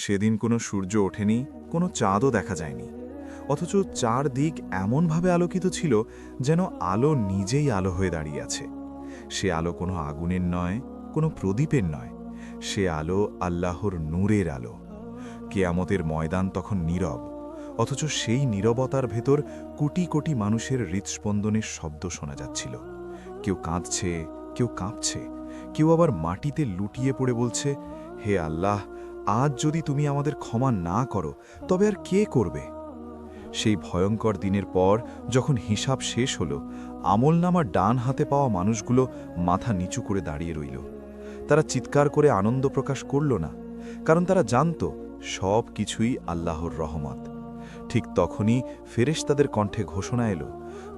সেদিন কোনো সূর্য ওঠেনি, কোনো চাঁদও দেখা যায়নি। অথচ চারদিক এমনভাবে আলোকিত ছিল যেন আলো নিজেই আলো হয়ে দাঁড়িয়ে আছে। সে আলো কোনো আগুনের নয়, কোনো প্রদীপের নয়, সে আলো আল্লাহর নূরের আলো। কেয়ামতের ময়দান তখন নীরব, অথচ সেই নীরবতার ভেতর কোটি কোটি মানুষের হৃৎস্পন্দনের শব্দ শোনা যাচ্ছিল। কেউ কাঁদছে, কেউ কাঁপছে, কেউ আবার মাটিতে লুটিয়ে পড়ে বলছে, হে আল্লাহ, আজ যদি তুমি আমাদের ক্ষমা না করো তবে আর কে করবে? সেই ভয়ঙ্কর দিনের পর যখন হিসাব শেষ হলো, আমলনামার ডান হাতে পাওয়া মানুষগুলো মাথা নিচু করে দাঁড়িয়ে রইল। তারা চিৎকার করে আনন্দ প্রকাশ করল না, কারণ তারা জানত সব কিছুই আল্লাহর রহমত। ঠিক তখনই ফেরেশতাদের কণ্ঠে ঘোষণা এলো,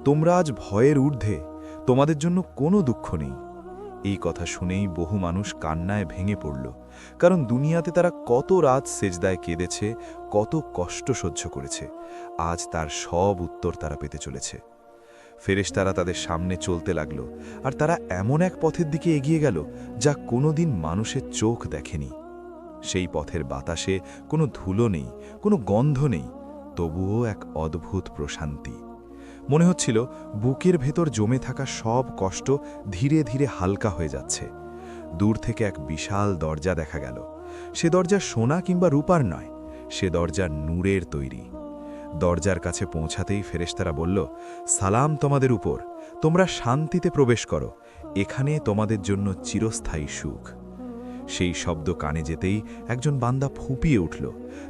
তোমরা আজ ভয়ের ঊর্ধ্বে, তোমাদের জন্য কোনো দুঃখ নেই। এই কথা শুনেই বহু মানুষ কান্নায় ভেঙে পড়ল, কারণ দুনিয়াতে তারা কত রাত সেজদায় কেঁদেছে, কত কষ্ট সহ্য করেছে, আজ তার সব উত্তর তারা পেতে চলেছে। ফেরেশতারা তাদের সামনে চলতে লাগল, আর তারা এমন এক পথের দিকে এগিয়ে গেল যা কোনোদিন মানুষের চোখ দেখেনি। সেই পথের বাতাসে কোনো ধুলো নেই, কোনো গন্ধ নেই, তবুও এক অদ্ভুত প্রশান্তি। মনে হচ্ছিল বুকের ভেতর জমে থাকা সব কষ্ট ধীরে ধীরে হালকা হয়ে যাচ্ছে। দূর থেকে এক বিশাল দরজা দেখা গেল। সে দরজা সোনা কিংবা রূপার নয়, সে দরজা নূরের তৈরি। দরজার কাছে পৌঁছাতেই ফেরেশতারা বলল, সালাম তোমাদের উপর, তোমরা শান্তিতে প্রবেশ করো, এখানে তোমাদের জন্য চিরস্থায়ী সুখ। সেই শব্দ কানে যেতেই একজন বান্দা ফুঁপিয়ে উঠল।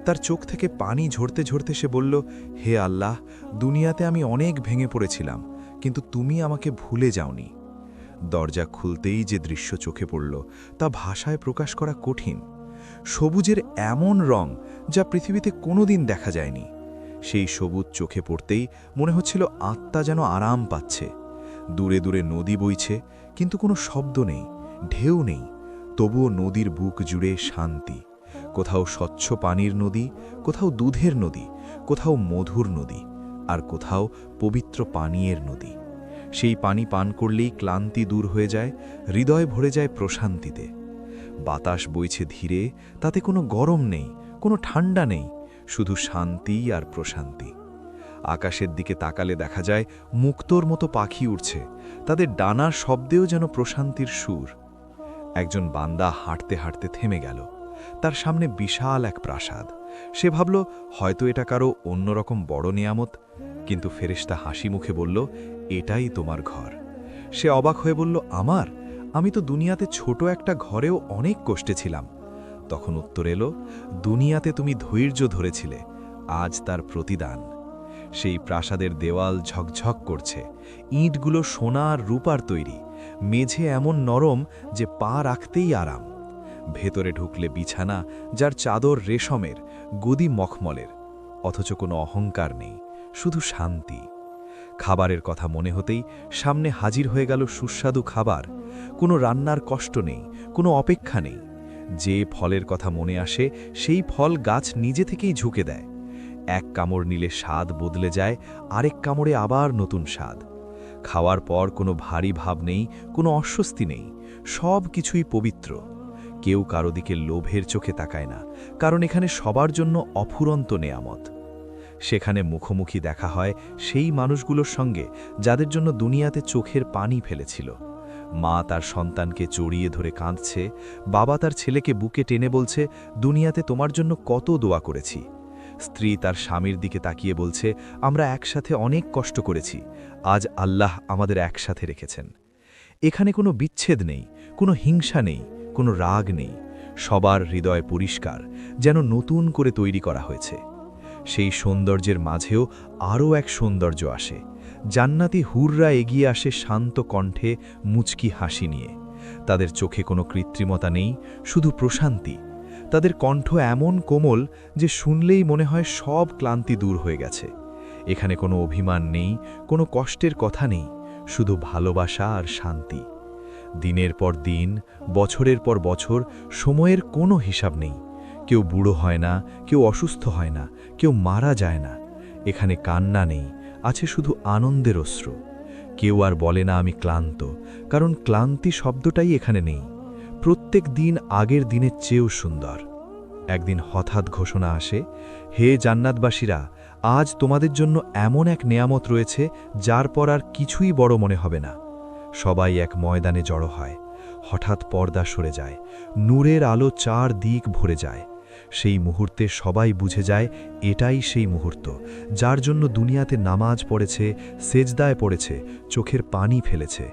তার চোখ থেকে পানি ঝরতে ঝরতে সে বলল, হে আল্লাহ, দুনিয়াতে আমি অনেক ভেঙে পড়েছিলাম, কিন্তু তুমি আমাকে ভুলে যাওনি। দরজা খুলতেই যে দৃশ্য চোখে পড়ল তা ভাষায় প্রকাশ করা কঠিন। সবুজের এমন রং যা পৃথিবীতে কোনোদিন দেখা যায়নি। সেই সবুজ চোখে পড়তেই মনে হচ্ছিল আত্মা যেন আরাম পাচ্ছে। দূরে দূরে নদী বইছে, কিন্তু কোনো শব্দ নেই, ঢেউ নেই, তবুও নদীর বুক জুড়ে শান্তি। কোথাও স্বচ্ছ পানির নদী, কোথাও দুধের নদী, কোথাও মধুর নদী, আর কোথাও পবিত্র পানীয়ের নদী। সেই পানি পান করলেই ক্লান্তি দূর হয়ে যায়, হৃদয় ভরে যায় প্রশান্তিতে। বাতাস বইছে ধীরে, তাতে কোনো গরম নেই, কোনো ঠান্ডা নেই, শুধু শান্তি আর প্রশান্তি। আকাশের দিকে তাকালে দেখা যায় মুক্তোর মতো পাখি উড়ছে, তাদের ডানার শব্দেও যেন প্রশান্তির সুর। একজন বান্দা হাঁটতে হাঁটতে থেমে গেল। তার সামনে বিশাল এক প্রাসাদ। সে ভাবল হয়তো এটা কারো অন্যরকম বড় নিয়ামত, কিন্তু ফেরেশতা হাসি মুখে বলল, এটাই তোমার ঘর। সে অবাক হয়ে বলল, আমার? আমি তো দুনিয়াতে ছোট একটা ঘরেও অনেক কষ্টে ছিলাম। তখন উত্তর এলো, দুনিয়াতে তুমি ধৈর্য ধরেছিলে, আজ তার প্রতিদান। সেই প্রাসাদের দেওয়াল ঝকঝক করছে, ইঁটগুলো সোনা আর রূপার তৈরি, মেঝে এমন নরম যে পা রাখতেই আরাম। ভেতরে ঢুকলে বিছানা যার চাদর রেশমের, গদি মখমলের, অথচ কোনো অহংকার নেই, শুধু শান্তি। খাবারের কথা মনে হতেই সামনে হাজির হয়ে গেল সুস্বাদু খাবার। কোনো রান্নার কষ্ট নেই, কোনো অপেক্ষা নেই। যে ফলের কথা মনে আসে সেই ফল গাছ নিজে থেকেই ঝুঁকে দেয়। এক কামড় নিলে স্বাদ বদলে যায়, আরেক কামড়ে আবার নতুন স্বাদ। খাওয়ার পর কোনো ভারী ভাব নেই, কোনো অস্বস্তি নেই, সব কিছুই পবিত্র। কেউ কারো দিকে লোভের চোখে তাকায় না, কারণ এখানে সবার জন্য অফুরন্ত নেয়ামত। সেখানে মুখোমুখি দেখা হয় সেই মানুষগুলোর সঙ্গে যাদের জন্য দুনিয়াতে চোখের পানি ফেলেছিল। মা তার সন্তানকে জড়িয়ে ধরে কাঁদছে, বাবা তার ছেলেকে বুকে টেনে বলছে, দুনিয়াতে তোমার জন্য কত দোয়া করেছি। স্ত্রী তার স্বামীর দিকে তাকিয়ে বলছে, আমরা একসাথে অনেক কষ্ট করেছি, আজ আল্লাহ আমাদের একসাথে রেখেছেন। এখানে কোনো বিচ্ছেদ নেই, কোনো হিংসা নেই, কোনো রাগ নেই, সবার হৃদয় পরিষ্কার, যেন নতুন করে তৈরি করা হয়েছে। সেই সৌন্দর্যের মাঝেও আরও এক সৌন্দর্য আসে। জান্নাতি হুররা এগিয়ে আসে শান্ত কণ্ঠে, মুচকি হাসি নিয়ে। তাদের চোখে কোনো কৃত্রিমতা নেই, শুধু প্রশান্তি। তাদের কণ্ঠ এমন কোমল যে শুনলেই মনে হয় সব ক্লান্তি দূর হয়ে গেছে। এখানে কোনো অভিমান নেই, কোনো কষ্টের কথা নেই, শুধু ভালোবাসা আর শান্তি। দিনের পর দিন, বছরের পর বছর, সময়ের কোনো হিসাব নেই। কেউ বুড়ো হয় না, কেউ অসুস্থ হয় না, কেউ মারা যায় না। এখানে কান্না নেই, আছে শুধু আনন্দের অশ্রু। কেউ আর বলে না আমি ক্লান্ত, কারণ ক্লান্তি শব্দটাই এখানে নেই। প্রত্যেক দিন আগের দিনের চেয়েও সুন্দর। একদিন হঠাৎ ঘোষণা আসে, হে জান্নাতবাসীরা, আজ তোমাদের জন্য এমন এক নেয়ামত রয়েছে যার পর আর কিছুই বড় মনে হবে না। সবাই এক ময়দানে জড়ো হয়। হঠাৎ পর্দা সরে যায়, নূরের আলো চারদিক ভরে যায়। সেই মুহূর্তে সবাই বুঝে যায় এটাই সেই মুহূর্ত যার জন্য দুনিয়াতে নামাজ পড়েছে, সেজদায় পড়েছে, চোখের পানি ফেলেছে।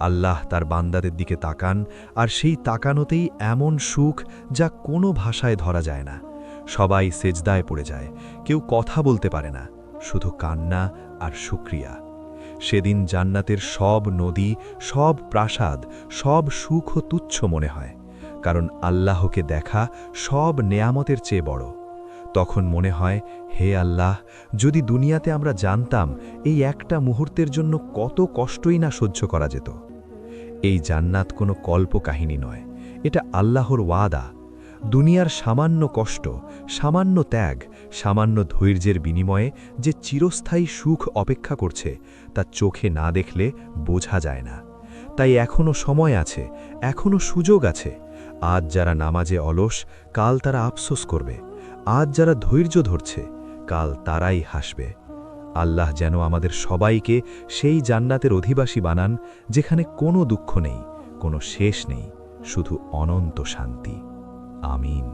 আল্লাহ তার বান্দাদের দিকে তাকান, আর সেই তাকানোতেই এমন সুখ যা কোনো ভাষায় ধরা যায় না। সবাই সেজদায় পড়ে যায়, কেউ কথা বলতে পারে না, শুধু কান্না আর শুকরিয়া। সেদিন জান্নাতের সব নদী, সব প্রাসাদ, সব সুখও তুচ্ছ মনে হয়, কারণ আল্লাহকে দেখা সব নেয়ামতের চেয়ে বড়। তখন মনে হয়, হে আল্লাহ, যদি দুনিয়াতে আমরা জানতাম এই একটা মুহূর্তের জন্য কত কষ্টই না সহ্য করা যেত। এই জান্নাত কোনো কল্পকাহিনী নয়, এটা আল্লাহর ওয়াদা। দুনিয়ার সামান্য কষ্ট, সামান্য ত্যাগ, সামান্য ধৈর্যের বিনিময়ে যে চিরস্থায়ী সুখ অপেক্ষা করছে তা চোখে না দেখলে বোঝা যায় না। তাই এখনও সময় আছে, এখনও সুযোগ আছে। আজ যারা নামাজে অলস, কাল তারা আফসোস করবে। আজ যারা ধৈর্য ধরছে, কাল তারাই হাসবে। আল্লাহ যেন আমাদের সবাইকে সেই জান্নাতের অধিবাসী বানান যেখানে কোনো দুঃখ নেই, কোনো শেষ নেই, শুধু অনন্ত শান্তি। আমিন।